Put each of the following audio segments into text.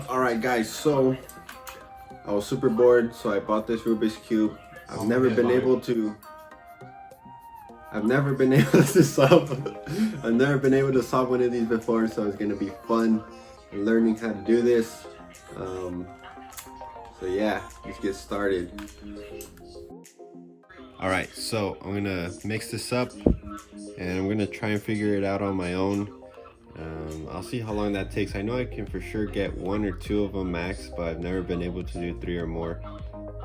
Alright guys, so I was super bored, so I bought this Rubik's Cube. I've never been able to solve one of these before, so it's gonna be fun learning how to do this. So yeah, let's get started. Alright, so I'm gonna mix this up and I'm gonna try and figure it out on my own. I'll see how long that takes. I know I can for sure get 1 or 2 of them max, but I've never been able to do 3 or more.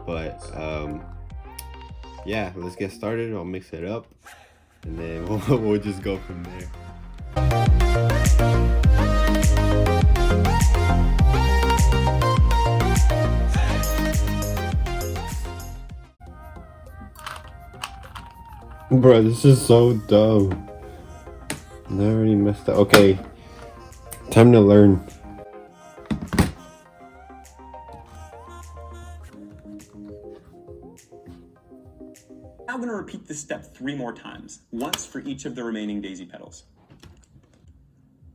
But yeah, let's get started. I'll mix it up and then we'll just go from there. Bro, this is so dumb. I already messed up. Okay, time to learn. I'm going to repeat this step 3 more times, once for each of the remaining daisy petals.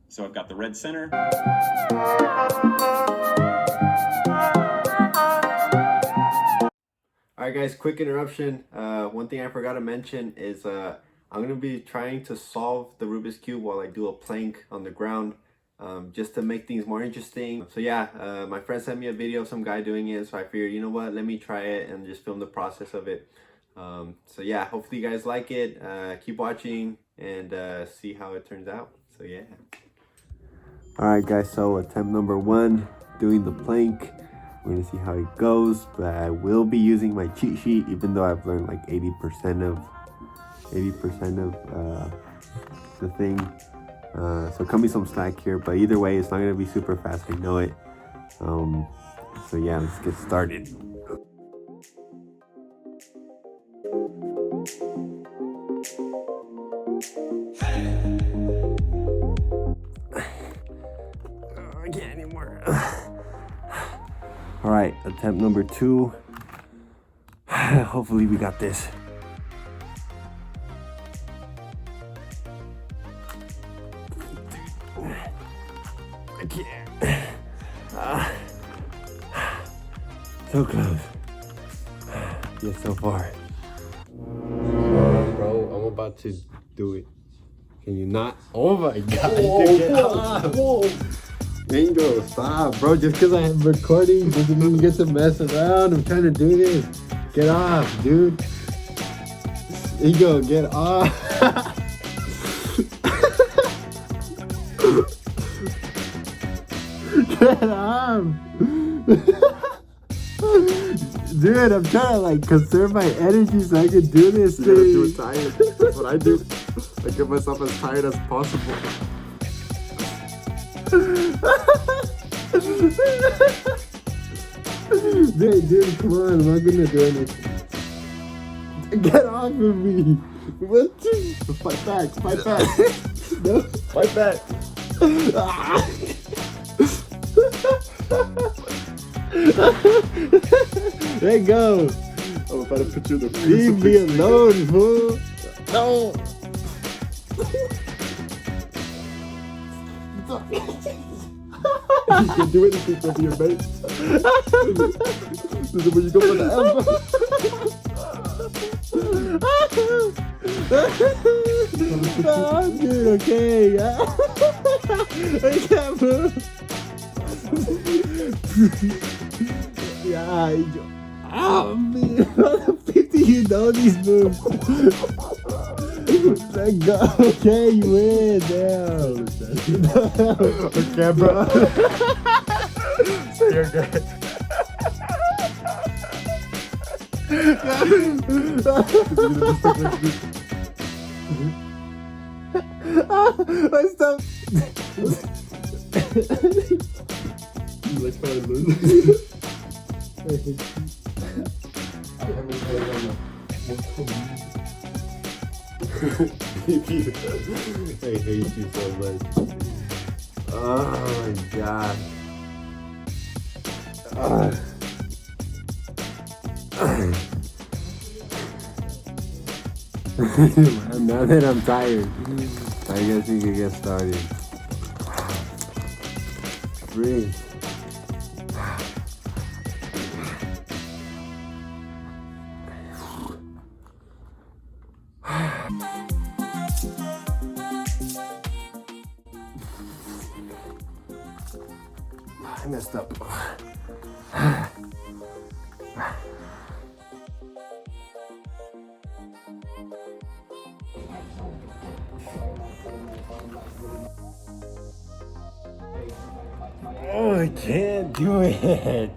So I've got the red center. Alright guys, quick interruption. One thing I forgot to mention is I'm going to be trying to solve the Rubik's Cube while I do a plank on the ground, just to make things more interesting. So yeah, my friend sent me a video of some guy doing it, so I figured, you know what, let me try it and just film the process of it. So yeah, hopefully you guys like it. Keep watching and see how it turns out. So yeah. Alright guys, so attempt number 1, doing the plank. We're gonna see how it goes, but I will be using my cheat sheet, even though I've learned like 80% of the thing. So cut me some slack here, but either way, it's not gonna be super fast. I know it. So yeah, let's get started. I can't anymore. All right, attempt number 2. Hopefully we got this. I can't. So close. Yet so far. Bro, I'm about to do it. Can you not? Oh my god. Whoa, get off. Whoa. Angel, stop, bro. Just because I am recording doesn't mean you get to mess around. I'm trying to do this. Get off, dude. Angel, get off. Get off. Dude, I'm trying to like conserve my energy so I can do this thing. Do it tired. That's what I do. I get myself as tired as possible. Dude, come on, I'm not gonna do anything. Get off of me. What? Fight back, fight back. No, Fight back. Let go. I'm about to put you in the Leave me alone, fool. No. You can do anything for your mate. This is when you go for the elbow. Oh, dude, okay. I can't move. Yeah, oh man, how the fuck do you know these moves? Let go. Okay, you win. Damn. Okay, bro. So you're good. I stopped. You like how I learned? I haven't played on the multiple. I hate you so much. Oh my god. Now that I'm tired, I guess we can get started. Breathe. I messed up. Oh, I can't do it.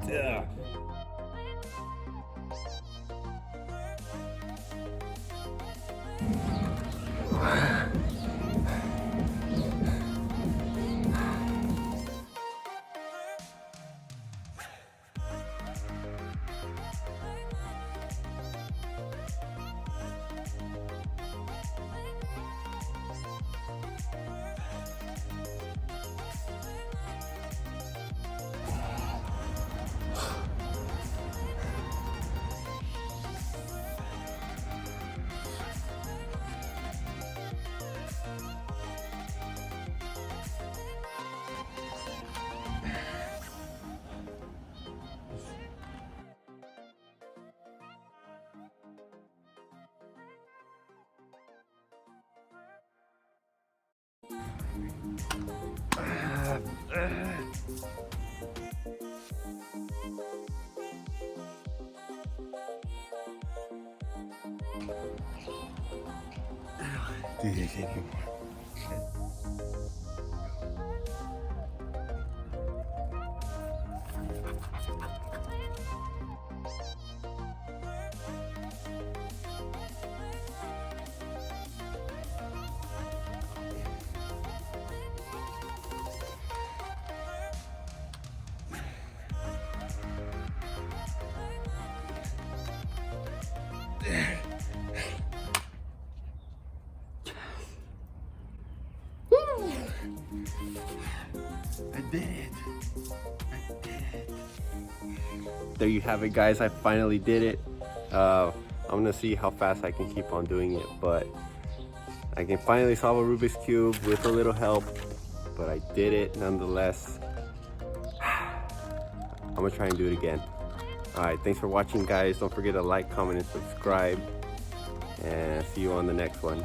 Ugh. Do this anymore. I did it. There you have it, guys. I finally did it. I'm gonna see how fast I can keep on doing it, but I can finally solve a Rubik's Cube with a little help, but I did it nonetheless. I'm gonna try and do it again. Alright, thanks for watching, guys. Don't forget to like, comment, and subscribe, and see you on the next one.